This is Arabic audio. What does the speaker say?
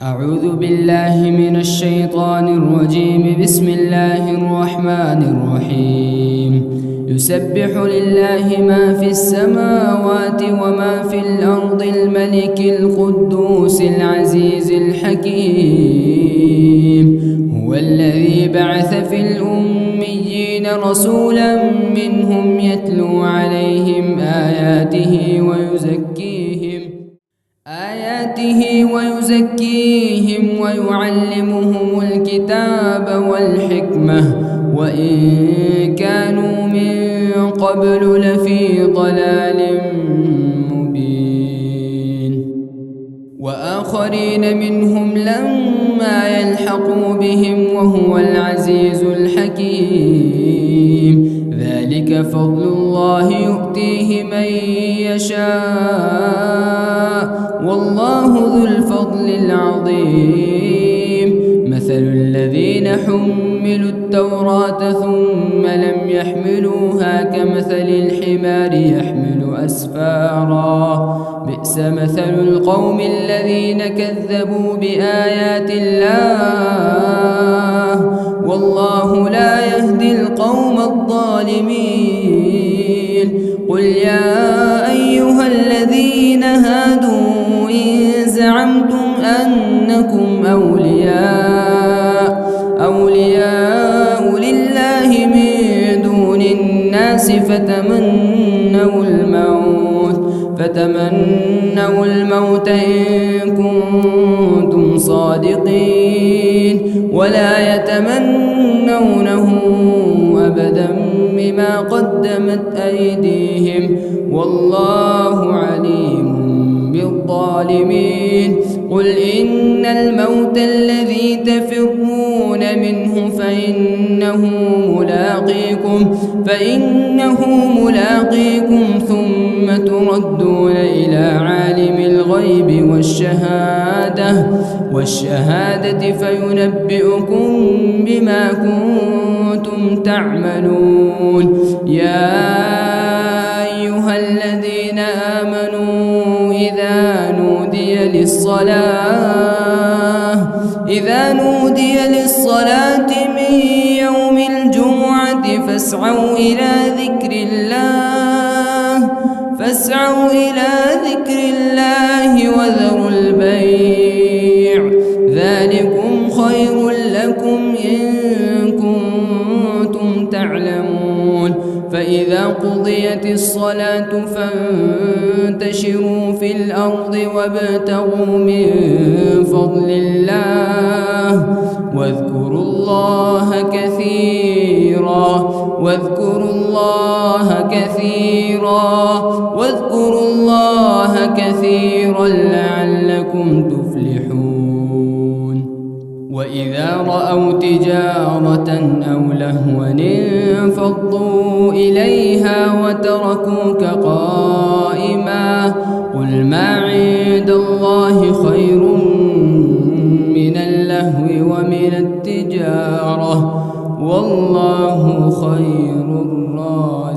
أعوذ بالله من الشيطان الرجيم. بسم الله الرحمن الرحيم. يسبح لله ما في السماوات وما في الأرض الملك القدوس العزيز الحكيم. هو الذي بعث في الأميين رسولا منهم يتلو عليهم آياته ويزكيهم ويعلمهم الكتاب والحكمة وإن كانوا من قبل لفي ضلال مبين. وآخرين منهم لما يلحقوا بهم وهو العزيز الحكيم. ذلك فضل الله يؤتيه من يشاء والله ذو الفضل العظيم. مثل الذين حملوا التوراة ثم لم يحملوها كمثل الحمار يحمل أسفارا. بئس مثل القوم الذين كذبوا بآيات الله والله لا يهدي القوم الظالمين. قل يا أيها الذين هادوا إن زعمتم أنكم أولياء لله من دون الناس فتمنوا الموت إن كنتم صادقين ولا يتمنونه أبدا بما قدمت أيديهم والله عليم بالظالمين. قل إن الموت الذي تفرون منه فإنه ملاقيكم ثم تردون إلى عالم الغيب والشهادة فينبئكم بما كنتم تعملون. يا أيها الذين آمنوا إذا نودي للصلاة من يوم الجمعة فاسعوا إلى ذكر الله وذروا البيع ذلكم خير لكم إن كنتم تعلمون. فإذا قضيت الصلاة فانتشروا في الأرض وابتغوا من فضل الله واذكروا الله كثيرا لعلكم تفلحون. وإذا رأوا تجارة أو لهوا انفضوا إليها وتركوك قائما. قل ما عند الله خير من اللهو ومن التجارة والله خير الرازقين.